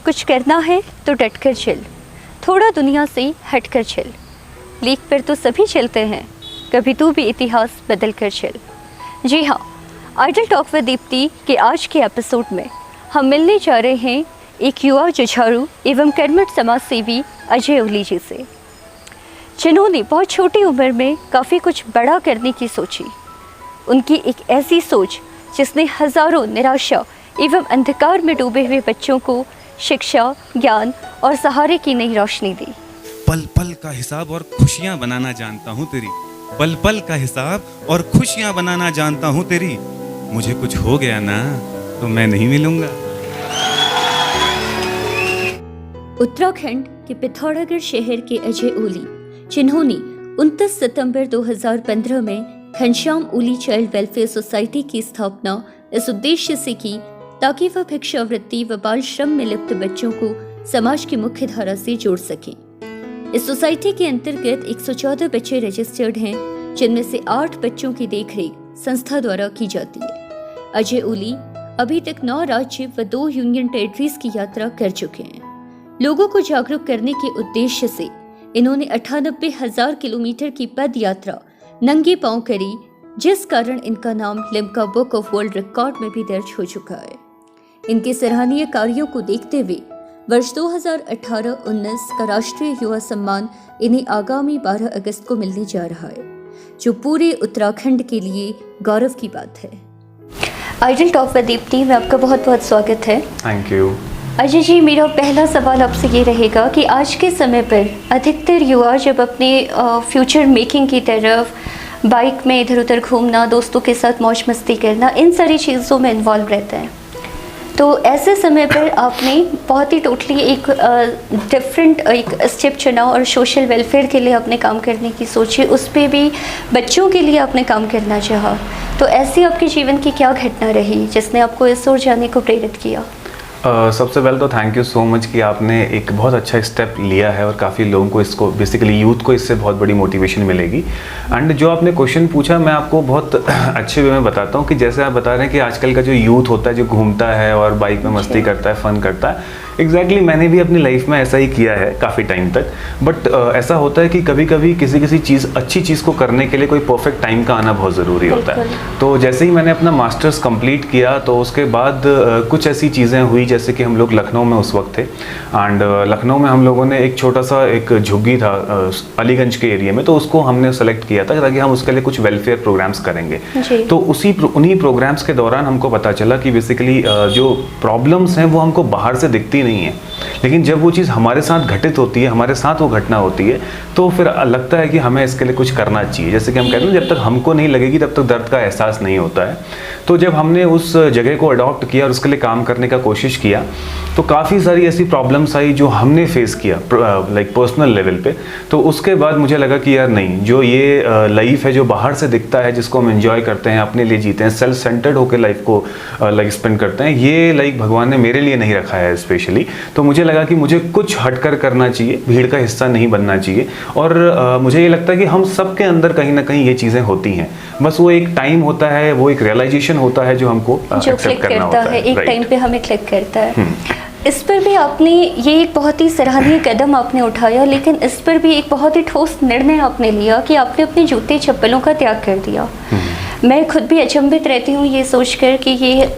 कुछ करना है तो डटकर चल, थोड़ा दुनिया से हटकर चल। लीक पर तो सभी चलते हैं, कभी तू भी इतिहास बदल कर चल। जी हाँ, आइडल टॉक विद दीप्ति के आज के एपिसोड में हम मिलने जा रहे हैं एक युवा जुझारू एवं कर्मठ समाज सेवी अजय ओली जी से, जिन्होंने बहुत छोटी उम्र में काफ़ी कुछ बड़ा करने की सोची। उनकी एक ऐसी सोच जिसने हज़ारों निराशा एवं अंधकार में डूबे हुए बच्चों को शिक्षा, ज्ञान और सहारे की नई रोशनी दी। पल पल का हिसाब और खुशियां बनाना जानता हूँ तेरी, पल पल का हिसाब और खुशियां बनाना जानता हूँ तेरी। मुझे कुछ हो गया ना तो मैं नहीं मिलूंगा। उत्तराखंड के पिथौरागढ़ शहर के अजय ओली, जिन्होंने 29 सितंबर 2015 में घनश्याम ओली चाइल्ड वेलफेयर सोसाइटी की स्थापना इस उद्देश्य से की ताकि वह भिक्षावृत्ति व बाल श्रम में लिप्त बच्चों को समाज की मुख्य धारा से जोड़ सके। इस सोसाइटी के अंतर्गत 114 बच्चे रजिस्टर्ड हैं, जिनमें से 8 बच्चों की देखरेख संस्था द्वारा की जाती है। अजय ओली अभी तक 9 राज्य व 2 यूनियन टेरिटरीज की यात्रा कर चुके हैं। लोगों को जागरूक करने के उद्देश्य से इन्होंने 98,000 किलोमीटर की पद यात्रा नंगे पांव करी, जिस कारण इनका नाम Limca book of world record में भी दर्ज हो चुका है। इनके सराहनीय कार्यों को देखते हुए वर्ष 2018-19 का राष्ट्रीय युवा सम्मान इन्हें आगामी 12 अगस्त को मिलने जा रहा है, जो पूरे उत्तराखंड के लिए गौरव की बात है। आइडल टॉक विद दीप्ति में आपका बहुत बहुत स्वागत है। Thank you. अजय जी, मेरा पहला सवाल आपसे ये रहेगा कि आज के समय पर अधिकतर युवा जब अपने फ्यूचर मेकिंग की तरफ बाइक में इधर उधर घूमना, दोस्तों के साथ मौज मस्ती करना, इन सारी चीज़ों में इन्वॉल्व रहते हैं, तो ऐसे समय पर आपने बहुत ही टोटली एक डिफरेंट एक स्टेप चुना और सोशल वेलफेयर के लिए आपने काम करने की सोची, उस पर भी बच्चों के लिए आपने काम करना चाहा। तो ऐसी आपके जीवन की क्या घटना रही जिसने आपको इस ओर जाने को प्रेरित किया? सबसे पहले तो थैंक यू सो मच कि आपने एक बहुत अच्छा स्टेप लिया है और काफ़ी लोगों को इसको, बेसिकली यूथ को इससे बहुत बड़ी मोटिवेशन मिलेगी। एंड जो आपने क्वेश्चन पूछा, मैं आपको बहुत अच्छे वे में बताता हूँ कि जैसे आप बता रहे हैं कि आजकल का जो यूथ होता है, जो घूमता है और बाइक में मस्ती करता है, फन करता है, एग्जैक्टली मैंने भी अपनी लाइफ में ऐसा ही किया है काफ़ी टाइम तक। बट ऐसा होता है कि कभी कभी किसी चीज़, अच्छी चीज़ को करने के लिए कोई परफेक्ट टाइम का आना बहुत ज़रूरी होता है। तो जैसे ही मैंने अपना मास्टर्स कंप्लीट किया तो उसके बाद कुछ ऐसी चीज़ें हुई, जैसे कि हम लोग लखनऊ में उस वक्त थे। एंड लखनऊ में हम लोगों ने एक छोटा सा एक झुग्गी था अलीगंज के एरिया में, तो उसको हमने सेलेक्ट किया था ताकि हम उसके लिए कुछ वेलफेयर प्रोग्राम्स करेंगे। तो उन्हीं प्रोग्राम्स के दौरान हमको पता चला कि बेसिकली जो प्रॉब्लम्स हैं वो हमको बाहर से दिखती नहीं है, लेकिन जब वो चीज़ हमारे साथ घटित होती है, हमारे साथ वो घटना होती है, तो फिर लगता है कि हमें इसके लिए कुछ करना चाहिए। जैसे कि हम कहते हैं, जब तक हमको नहीं लगेगी तब तक दर्द का एहसास नहीं होता है। तो जब हमने उस जगह को अडॉप्ट किया और उसके लिए काम करने का कोशिश किया, तो काफ़ी सारी ऐसी प्रॉब्लम्स आई जो हमने फेस किया लाइक पर्सनल लेवल पे। तो उसके बाद मुझे लगा कि यार नहीं, जो ये लाइफ है जो बाहर से दिखता है, जिसको हम एंजॉय करते हैं, अपने लिए जीते हैं, सेल्फ सेंटर्ड होकर लाइफ को लाइक स्पेंड करते हैं, ये लाइक भगवान ने मेरे लिए नहीं रखा है स्पेशली। तो मुझे लगा कि मुझे कुछ हटकर करना चाहिए, भीड़ का हिस्सा नहीं बनना चाहिए। और मुझे ये लगता है कि हम सबके अंदर कहीं ना कहीं ये चीज़ें होती हैं, बस वो एक टाइम होता है, वो एक रियलाइजेशन होता है जो हमको एक्सेप्ट करना होता है। एक टाइम पे हमें क्लिक करता है। इस पर भी आपने, ये एक बहुत ही सराहनीय कदम आपने उठाया, लेकिन इस पर भी एक बहुत ही ठोस निर्णय आपने लिया कि आपने अपने जूते चप्पलों का त्याग कर दिया। मैं खुद भी अचंभित रहती हूँ ये सोचकर कि ये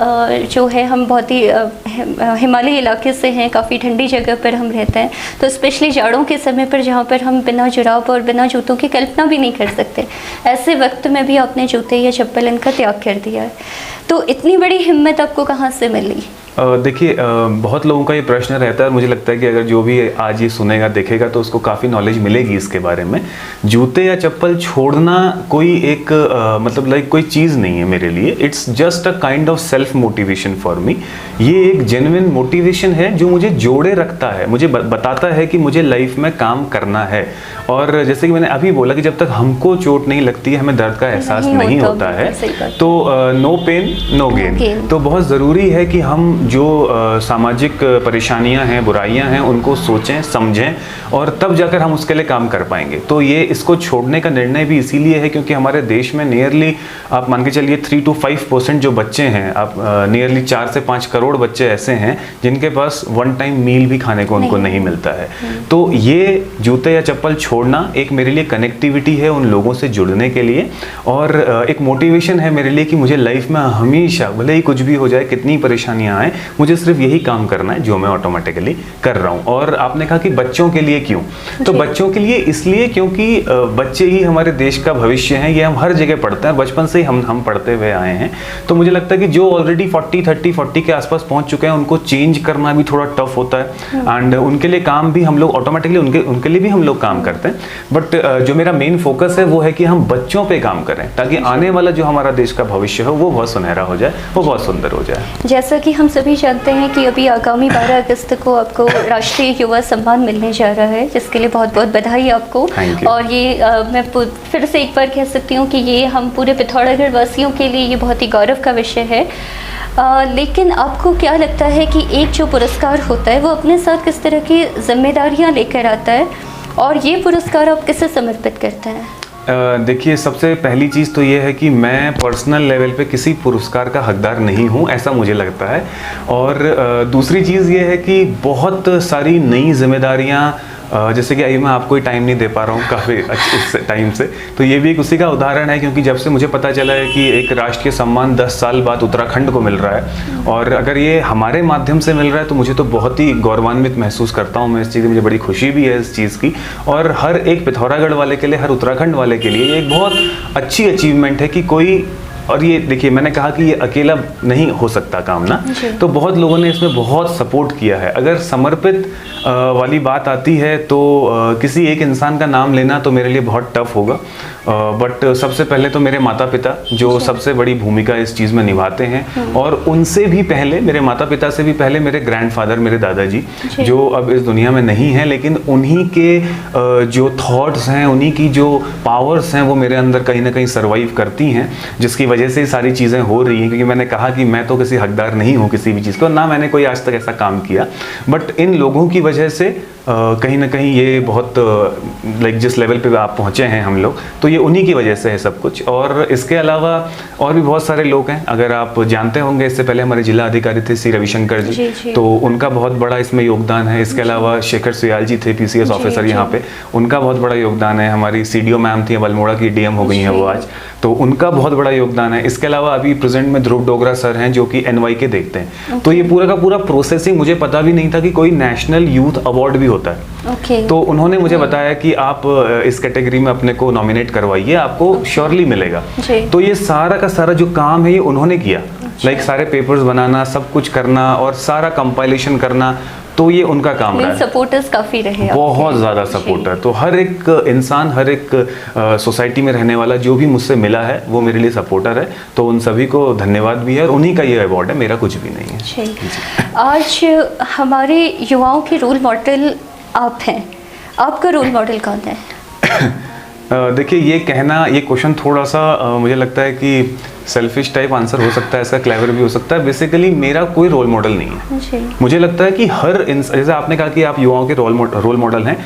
जो है, हम बहुत ही हिमालयी इलाके से हैं, काफ़ी ठंडी जगह पर हम रहते हैं, तो स्पेशली जाड़ों के समय पर जहाँ पर हम बिना जुराब और बिना जूतों की कल्पना भी नहीं कर सकते, ऐसे वक्त में भी आपने जूते या चप्पल इनका त्याग कर दिया है। तो इतनी बड़ी हिम्मत आपको कहाँ से मिली? देखिए, बहुत लोगों का ये प्रश्न रहता है और मुझे लगता है कि अगर जो भी आज ये सुनेगा देखेगा तो उसको काफ़ी नॉलेज मिलेगी इसके बारे में। जूते या चप्पल छोड़ना कोई एक मतलब लाइक कोई चीज़ नहीं है मेरे लिए। It's just a kind of self motivation for me. ये एक जेन्युइन मोटिवेशन है जो मुझे जोड़े रखता है, मुझे बताता है कि मुझे लाइफ में काम करना है। और जैसे कि मैंने अभी बोला कि जब तक हमको चोट नहीं लगती है, हमें दर्द का एहसास नहीं होता है, तो नो पेन नो गेन। तो बहुत ज़रूरी है कि हम जो सामाजिक परेशानियां हैं, बुराइयां हैं, उनको सोचें, समझें और तब जाकर हम उसके लिए काम कर पाएंगे। तो ये इसको छोड़ने का निर्णय भी इसीलिए है क्योंकि हमारे देश में नियरली आप मान के चलिए 3 to 5% जो बच्चे हैं, आप नियरली 4 से 5 करोड़ बच्चे ऐसे हैं जिनके पास वन टाइम मील भी खाने को उनको नहीं मिलता है। तो ये जूते या चप्पल छोड़ना एक मेरे लिए कनेक्टिविटी है उन लोगों से जुड़ने के लिए और एक मोटिवेशन है मेरे लिए कि मुझे लाइफ में हमेशा भले ही कुछ भी हो जाए, कितनी परेशानियां आए, मुझे सिर्फ यही काम करना है जो मैं ऑटोमेटिकली कर रहा हूँ। और आपने कहा कि बच्चों के लिए क्यों, तो बच्चों के लिए इसलिए क्योंकि बच्चे ही हमारे देश का भविष्य हैं। ये हम हर जगह पढ़ते हैं, बचपन से ही हम पढ़ते हुए आए हैं। तो मुझे लगता है कि जो ऑलरेडी 40 के आसपास पहुंच चुके हैं उनको चेंज करना भी थोड़ा टफ होता है एंड उनके लिए काम भी हम लोग ऑटोमेटिकली उनके लिए भी हम लोग काम करते हैं। बट जो मेरा मेन फोकस है वो है कि हम बच्चों पे काम करें ताकि आने वाला जो हमारा देश का भविष्य है वो बहुत सुनहरा हो जाए, वो बहुत सुंदर हो जाए। जैसा कि हम सभी जानते हैं कि अभी आगामी 12 अगस्त को आपको राष्ट्रीय युवा सम्मान मिलने जा रहा है, जिसके लिए बहुत बहुत बधाई आपको। और ये मैं फिर से एक बार कह सकती हूँ कि ये हम पूरे पिथौरागढ़ वासियों के लिए ये बहुत ही गौरव का विषय है। लेकिन आपको क्या लगता है कि एक जो पुरस्कार होता है वो अपने साथ किस तरह की जिम्मेदारियाँ लेकर आता है और ये पुरस्कार आप किसे समर्पित करते हैं? देखिए, सबसे पहली चीज़ तो ये है कि मैं पर्सनल लेवल पे किसी पुरस्कार का हकदार नहीं हूँ, ऐसा मुझे लगता है। और दूसरी चीज़ ये है कि बहुत सारी नई जिम्मेदारियाँ जैसे कि अभी मैं आपको ही टाइम नहीं दे पा रहा हूँ काफ़ी अच्छे टाइम से, तो ये भी एक उसी का उदाहरण है क्योंकि जब से मुझे पता चला है कि एक राष्ट्रीय सम्मान 10 साल बाद उत्तराखंड को मिल रहा है और अगर ये हमारे माध्यम से मिल रहा है तो मुझे तो बहुत ही गौरवान्वित महसूस करता हूँ मैं इस चीज़ की। मुझे बड़ी खुशी भी है इस चीज़ की और हर एक पिथौरागढ़ वाले के लिए, हर उत्तराखंड वाले के लिए ये एक बहुत अच्छी अचीवमेंट है कि कोई, और ये देखिए मैंने कहा कि ये अकेला नहीं हो सकता काम ना, तो बहुत लोगों ने इसमें बहुत सपोर्ट किया है। अगर समर्पित वाली बात आती है तो किसी एक इंसान का नाम लेना तो मेरे लिए बहुत टफ होगा, बट सबसे पहले तो मेरे माता पिता जो सबसे बड़ी भूमिका इस चीज़ में निभाते हैं और उनसे भी पहले, मेरे माता पिता से भी पहले मेरे ग्रैंडफादर, मेरे दादाजी जो अब इस दुनिया में नहीं हैं, लेकिन उन्हीं के जो थॉट्स हैं, उन्हीं की जो पावर्स हैं वो मेरे अंदर कहीं ना कहीं सर्वाइव करती हैं, जिसकी वजह से सारी चीज़ें हो रही हैं। क्योंकि मैंने कहा कि मैं तो किसी हकदार नहीं हूँ किसी भी चीज़ को, ना मैंने कोई आज तक ऐसा काम किया, बट इन लोगों की वजह से कहीं ना कहीं ये बहुत लाइक जिस लेवल पे आप पहुँचे हैं हम लोग, तो ये उन्हीं की वजह से है सब कुछ। और इसके अलावा और भी बहुत सारे लोग हैं, अगर आप जानते होंगे इससे पहले हमारे जिला अधिकारी थे श्री रविशंकर जी, तो उनका बहुत बड़ा इसमें योगदान है। इसके अलावा शेखर सुयाल जी थे PCS ऑफिसर यहाँ पे, उनका बहुत बड़ा योगदान है। हमारी CDO मैम थी, अल्मोड़ा की DM हो गई हैं वो आज, तो उनका बहुत बड़ा योगदान है। इसके अलावा अभी प्रेजेंट में ध्रुव डोगरा सर हैं जो कि NYK देखते हैं। तो ये पूरा का पूरा प्रोसेसिंग मुझे पता भी नहीं था कि कोई नेशनल यूथ अवार्ड भी होता है। तो उन्होंने मुझे बताया कि आप इस कैटेगरी में अपने को नॉमिनेट करवाइए, आपको श्योरली मिलेगा। तो ये सारा का सारा जो काम है ये उन्होंने किया, लाइक सारे पेपर्स बनाना, सब कुछ करना और सारा कंपाइलेशन करना, तो ये उनका काम रहा है। सपोर्टर्स काफी रहे, बहुत ज़्यादा सपोर्टर। तो हर एक इंसान, हर एक सोसाइटी में रहने वाला जो भी मुझसे मिला है वो मेरे लिए सपोर्टर है, तो उन सभी को धन्यवाद भी है और उन्हीं का ये अवार्ड है, मेरा कुछ भी नहीं है। आज हमारे युवाओं के रोल मॉडल आप हैं, आपका रोल मॉडल कौन है? देखिए, ये कहना, ये क्वेश्चन थोड़ा सा मुझे लगता है कि सेल्फिश टाइप आंसर हो सकता है, ऐसा क्लेवर भी हो सकता है। बेसिकली मेरा कोई रोल मॉडल नहीं है। मुझे लगता है कि हर जैसे आपने कहा कि आप युवाओं के रोल मॉडल हैं,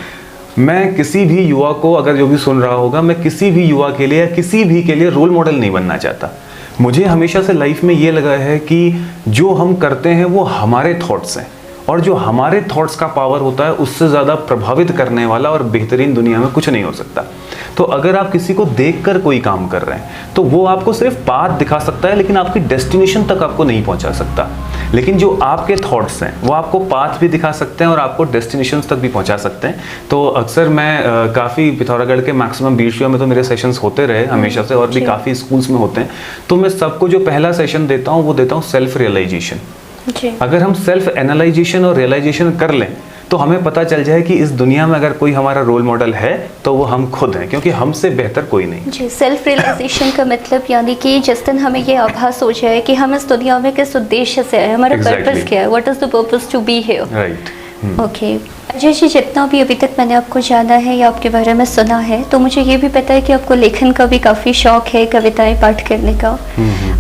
मैं किसी भी युवा को, अगर जो भी सुन रहा होगा, मैं किसी भी युवा के लिए या किसी भी के लिए रोल मॉडल नहीं बनना चाहता। मुझे हमेशा से लाइफ में ये लगा है कि जो हम करते हैं वो हमारे थॉट्स हैं और जो हमारे थॉट्स का पावर होता है उससे ज़्यादा प्रभावित करने वाला और बेहतरीन दुनिया में कुछ नहीं हो सकता। तो अगर आप किसी को देखकर कोई काम कर रहे हैं तो वो आपको सिर्फ पाथ दिखा सकता है, लेकिन आपकी डेस्टिनेशन तक आपको नहीं पहुंचा सकता। लेकिन जो आपके थॉट्स हैं वो आपको पाथ भी दिखा सकते हैं और आपको डेस्टिनेशन तक भी पहुंचा सकते हैं। तो अक्सर मैं काफ़ी पिथौरागढ़ के मैक्सिमम BCO में तो मेरे सेशंस होते रहे हमेशा से, और भी काफ़ी स्कूल्स में होते हैं। तो मैं सबको जो पहला सेशन देता हूँ वो देता हूँ सेल्फ रियलाइजेशन। अगर हम सेल्फ एनालाइजेशन और रियलाइजेशन कर लें तो हमें पता चल जाए कि इस दुनिया में अगर कोई हमारा रोल मॉडल है तो वो हम खुद हैं, क्योंकि हमसे बेहतर कोई नहीं। जी, सेल्फ रियलाइजेशन का मतलब यानी कि जिस दिन हमें ये आभास हो जाए कि हम इस दुनिया में किस उद्देश्य से आए, हमारा पर्पस क्या है, what is the purpose to be here. Right, okay Ajay ji, जितना भी अभी तक मैंने आपको जाना है या आपके बारे में सुना है, तो मुझे ये भी पता है कि आपको लेखन का भी काफ़ी शौक है, कविताएं पाठ करने का।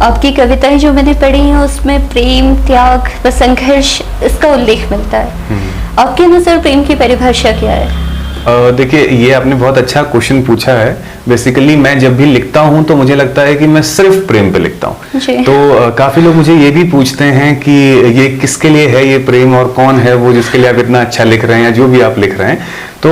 आपकी कविताएं जो मैंने पढ़ी हैं उसमें प्रेम, त्याग व संघर्ष इसका उल्लेख मिलता है। आपके अनुसार प्रेम की परिभाषा क्या है? देखिए, ये आपने बहुत अच्छा क्वेश्चन पूछा है। बेसिकली मैं जब भी लिखता हूँ तो मुझे लगता है कि मैं सिर्फ प्रेम पे लिखता हूँ। तो काफी लोग मुझे ये भी पूछते हैं कि ये किसके लिए है ये प्रेम, और कौन है वो जिसके लिए आप इतना अच्छा लिख रहे हैं या जो भी आप लिख रहे हैं। तो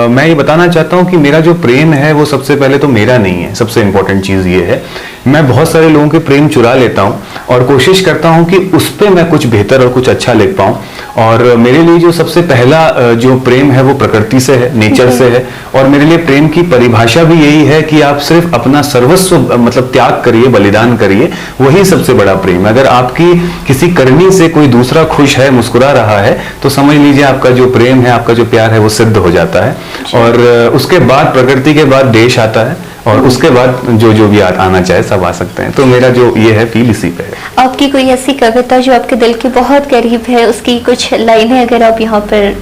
मैं ये बताना चाहता हूँ कि मेरा जो प्रेम है वो सबसे पहले तो मेरा नहीं है। सबसे इंपॉर्टेंट चीज ये है, मैं बहुत सारे लोगों के प्रेम चुरा लेता हूँ और कोशिश करता हूँ कि उस पे मैं कुछ बेहतर और कुछ अच्छा लिख पाऊँ। और मेरे लिए जो सबसे पहला जो प्रेम है वो प्रकृति से है, नेचर से है। और मेरे लिए प्रेम की परिभाषा भी यही है कि आप सिर्फ अपना सर्वस्व मतलब त्याग करिए, बलिदान करिए, वही सबसे बड़ा प्रेम। अगर आपकी किसी करनी से कोई दूसरा खुश है, मुस्कुरा रहा है, तो समझ लीजिए आपका जो प्रेम है, आपका जो प्यार है वो सिद्ध हो जाता है। और उसके बाद प्रकृति के बाद देश आता है, और उसके बाद जो भी आना चाहे सब आ सकते हैं। तो मेरा जो ये है फील इसी पे है। आपकी कोई ऐसी कविता जो आपके दिल के बहुत करीब है, उसकी कुछ लाइनें अगर आप यहाँ पर।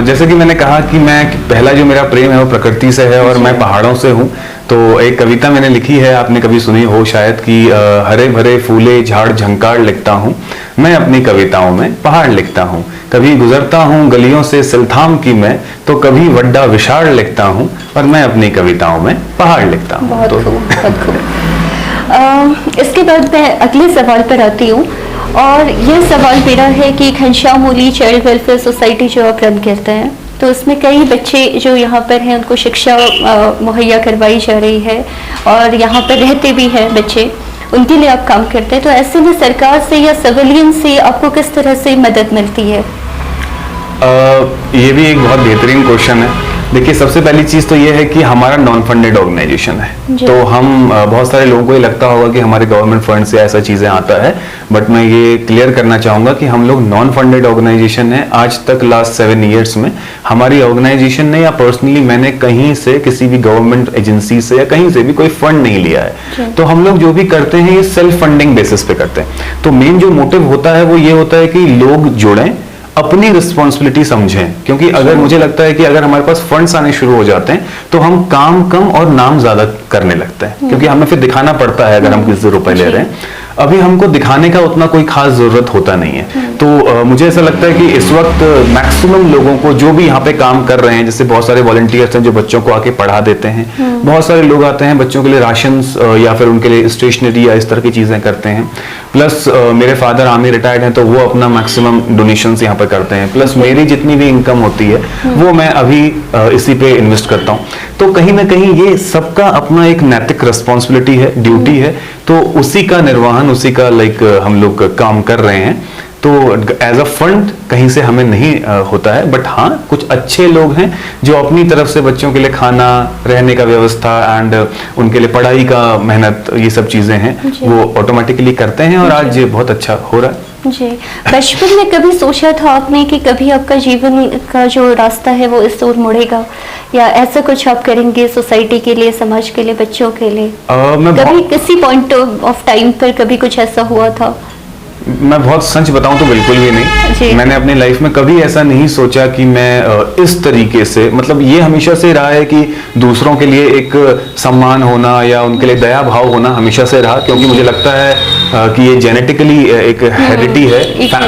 जैसे कि मैंने कहा कि मैं पहला जो मेरा प्रेम है वो प्रकृति से है और मैं पहाड़ों से हूँ। तो एक कविता मैंने लिखी है, आपने कभी सुनी हो शायद, कि हरे भरे फूले झाड़ झंकार लिखता हूँ मैं अपनी कविताओं में, पहाड़ लिखता हूँ। कभी गुजरता हूँ गलियों से सिलथाम की मैं, तो कभी वड्डा विशाल लिखता हूँ, और मैं अपनी कविताओं में पहाड़ लिखता हूँ। बहुत खूब, बहुत खूब। इसके बाद मैं अगले सवाल पर आती हूँ, और यह सवाल मेरा है कि घनश्याम ओली चाइल्ड वेलफेयर सोसाइटी जो आप रन करते हैं, तो उसमें कई बच्चे जो यहाँ पर हैं उनको शिक्षा मुहैया करवाई जा रही है, और यहाँ पर रहते भी हैं बच्चे, उनके लिए आप काम करते हैं। तो ऐसे में सरकार से या सिविलियन से आपको किस तरह से मदद मिलती है? ये भी एक बहुत बेहतरीन क्वेश्चन है। देखिए, सबसे पहली चीज तो ये है कि हमारा नॉन फंडेड ऑर्गेनाइजेशन है। तो हम बहुत सारे लोगों को ये लगता होगा कि हमारे गवर्नमेंट फंड से ऐसा चीजें आता है, बट मैं ये क्लियर करना चाहूंगा कि हम लोग नॉन फंडेड ऑर्गेनाइजेशन है। आज तक लास्ट 7 ईयर्स में हमारी ऑर्गेनाइजेशन ने या पर्सनली मैंने कहीं से, किसी भी गवर्नमेंट एजेंसी से या कहीं से भी कोई फंड नहीं लिया है। तो हम लोग जो भी करते हैं ये सेल्फ फंडिंग बेसिस पे करते हैं। तो मेन जो मोटिव होता है वो ये होता है कि लोग जुड़ें, अपनी रिस्पॉन्सिबिलिटी समझें। क्योंकि अगर मुझे लगता है कि अगर हमारे पास फंड्स आने शुरू हो जाते हैं तो हम काम कम और नाम ज्यादा करने लगते हैं, क्योंकि हमें फिर दिखाना पड़ता है अगर हम किसी से रुपए ले रहे हैं। अभी हमको दिखाने का उतना कोई खास जरूरत होता नहीं है। तो मुझे ऐसा लगता है कि इस वक्त मैक्सिमम लोगों को जो भी यहाँ पे काम कर रहे हैं, जैसे बहुत सारे वॉलंटियर्स हैं जो बच्चों को आके पढ़ा देते हैं, बहुत सारे लोग आते हैं बच्चों के लिए राशन या फिर उनके लिए स्टेशनरी या इस तरह की चीजें करते हैं। प्लस मेरे फादर आर्मी रिटायर्ड हैं तो वो अपना मैक्सिमम डोनेशन यहाँ पे करते हैं। प्लस मेरी जितनी भी इनकम होती है वो मैं अभी इसी पे इन्वेस्ट करता हूँ। तो कहीं ना कहीं ये सबका अपना एक नैतिक रिस्पॉन्सिबिलिटी है, ड्यूटी है। तो उसी का निर्वहन, उसी का हम लोग काम कर रहे हैं। तो एज अ फंड कहीं से हमें नहीं होता है, बट हाँ कुछ अच्छे लोग हैं जो अपनी तरफ से बच्चों के लिए खाना, रहने का व्यवस्था एंड उनके लिए पढ़ाई का मेहनत, ये सब चीजें हैं वो ऑटोमेटिकली करते हैं, और आज ये बहुत अच्छा हो रहा है। जी, बचपन में कभी सोचा था आपने कि कभी आपका जीवन का जो रास्ता है वो इस ओर मुड़ेगा, या ऐसा कुछ आप करेंगे सोसाइटी के लिए, समाज के लिए, बच्चों के लिए? कभी किसी पॉइंट ऑफ टाइम पर कभी कुछ ऐसा हुआ था? मैं बहुत सच बताऊं तो बिल्कुल भी नहीं। मैंने अपनी लाइफ में कभी ऐसा नहीं सोचा कि मैं इस तरीके से, मतलब ये हमेशा से रहा है कि दूसरों के लिए एक सम्मान होना या उनके लिए दया भाव होना हमेशा से रहा, क्योंकि मुझे लगता है कि ये जेनेटिकली एक हेरिडिटी है,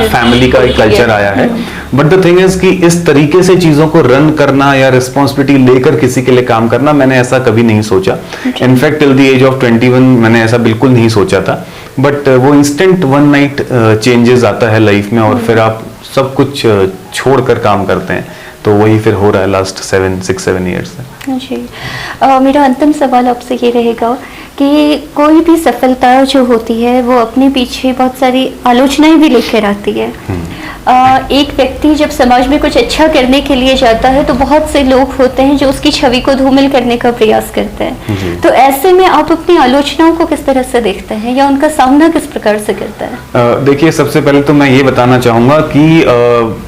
फैमिली का एक कल्चर आया है। बट द थिंग इज कि इस तरीके से चीजों को रन करना या रिस्पॉन्सिबिलिटी लेकर किसी के लिए काम करना, मैंने ऐसा कभी नहीं सोचा। In fact till the age of 21 मैंने ऐसा बिल्कुल नहीं सोचा था। बट वो इंस्टेंट वन नाइट चेंजेस आता है लाइफ में, और फिर आप सब कुछ छोड़कर काम करते हैं। तो वही फिर हो रहा है लास्ट 6-7 ईयर्स से। जी, मेरा अंतिम सवाल आपसे ये रहेगा कि कोई भी सफलता जो होती है वो अपने पीछे बहुत सारी आलोचनाएं भी लेकर आती है। एक व्यक्ति जब समाज में कुछ अच्छा करने के लिए जाता है तो बहुत से लोग होते हैं जो उसकी छवि को धूमिल करने का प्रयास करते हैं। तो ऐसे में आप अपनी आलोचनाओं को किस तरह से देखते हैं, या उनका सामना किस प्रकार से करते हैं? देखिए, सबसे पहले तो मैं ये बताना चाहूंगा कि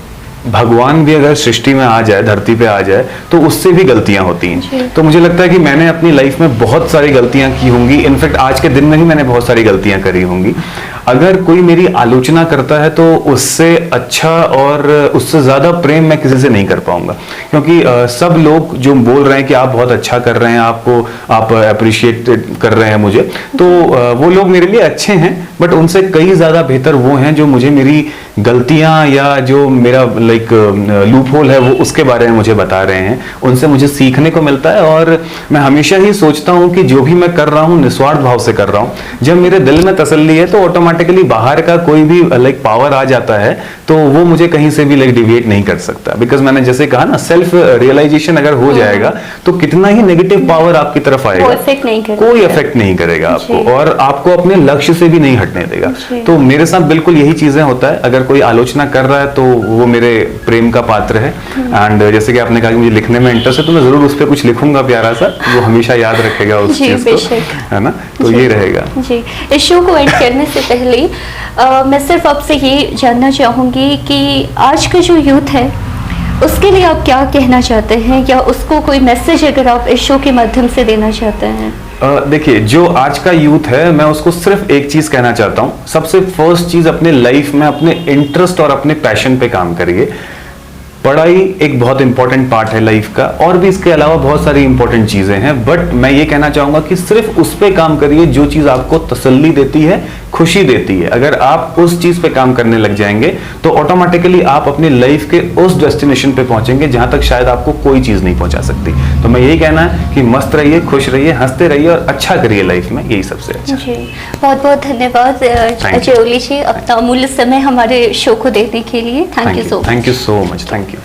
भगवान भी अगर सृष्टि में आ जाए, धरती पे आ जाए, तो उससे भी गलतियां होती हैं। तो मुझे लगता है कि मैंने अपनी लाइफ में बहुत सारी गलतियां की होंगी। इनफैक्ट आज के दिन में ही मैंने बहुत सारी गलतियां करी होंगी। अगर कोई मेरी आलोचना करता है तो उससे अच्छा और उससे ज़्यादा प्रेम मैं किसी से नहीं कर पाऊंगा, क्योंकि सब लोग जो बोल रहे हैं कि आप बहुत अच्छा कर रहे हैं, आप अप्रिशिएट कर रहे हैं मुझे, तो वो लोग मेरे लिए अच्छे हैं, बट उनसे कई ज़्यादा बेहतर वो हैं जो मुझे मेरी गलतियां या जो मेरा लूप होल है वो उसके बारे में मुझे बता रहे हैं। उनसे मुझे सीखने को मिलता है और मैं हमेशा ही सोचता हूं कि जो भी मैं कर रहा हूं निस्वार्थ भाव से कर रहा हूं। जब मेरे दिल में तसल्ली है तो ऑटोमेटिकली बाहर का कोई भी पावर आ जाता है तो वो मुझे कहीं से भी डिविएट नहीं कर सकता, बिकॉज मैंने जैसे कहा ना, सेल्फ रियलाइजेशन अगर हो जाएगा तो कितना ही नेगेटिव पावर आपकी तरफ आएगा कोई इफेक्ट नहीं करेगा आपको, और आपको अपने लक्ष्य से भी नहीं हटने देगा। तो मेरे साथ बिल्कुल यही चीजें होता है। अगर कोई आलोचना कर रहा है तो वो मेरे प्रेम का पात्र है, एंड जैसे कि आपने कहा कि मुझे लिखने में इंटरेस्ट है तो मैं जरूर उस पर कुछ लिखूंगा प्यारा सा, वो हमेशा याद रखेगा उस चीज को, है ना। तो ये रहेगा जी। इस शो को एंड करने से पहले मैं सिर्फ आपसे ये जानना चाहूंगी कि आज का जो यूथ है उसके लिए आप क्या कहना चाहते हैं, या उसको कोई मैसेज अगर आप इस शो के माध्यम से देना चाहते हैं? देखिए, जो आज का यूथ है मैं उसको सिर्फ एक चीज कहना चाहता हूं। सबसे फर्स्ट चीज, अपने लाइफ में अपने इंटरेस्ट और अपने पैशन पे काम करिए। पढ़ाई एक बहुत इंपॉर्टेंट पार्ट है लाइफ का, और भी इसके अलावा बहुत सारी इंपॉर्टेंट चीजें हैं, बट मैं ये कहना चाहूंगा कि सिर्फ उस पे काम करिए जो चीज आपको तसल्ली देती है, खुशी देती है। अगर आप उस चीज पे काम करने लग जाएंगे तो ऑटोमेटिकली आप अपनी लाइफ के उस डेस्टिनेशन पे पहुंचेंगे जहां तक शायद आपको कोई चीज नहीं पहुंचा सकती। तो मैं यही कहना है कि मस्त रहिए, खुश रहिए, हंसते रहिए और अच्छा करिए लाइफ में, यही सबसे अच्छा। जी, बहुत बहुत धन्यवाद अजय ओली जी, अपना अमूल्य समय हमारे शो को देने के लिए। Thank you so much. Thank you so much. Thank you.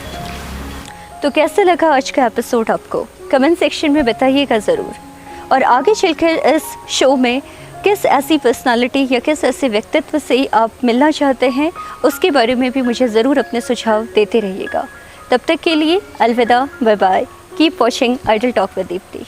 तो कैसे लगा आज का एपिसोड आपको? कमेंट सेक्शन में बताइएगा ज़रूर। और आगे चलकर इस शो में किस ऐसी पर्सनालिटी या किस ऐसे व्यक्तित्व से आप मिलना चाहते हैं उसके बारे में भी मुझे ज़रूर अपने सुझाव देते रहिएगा। तब तक के लिए अलविदा, bye bye, keep watching idle talk with Deepti.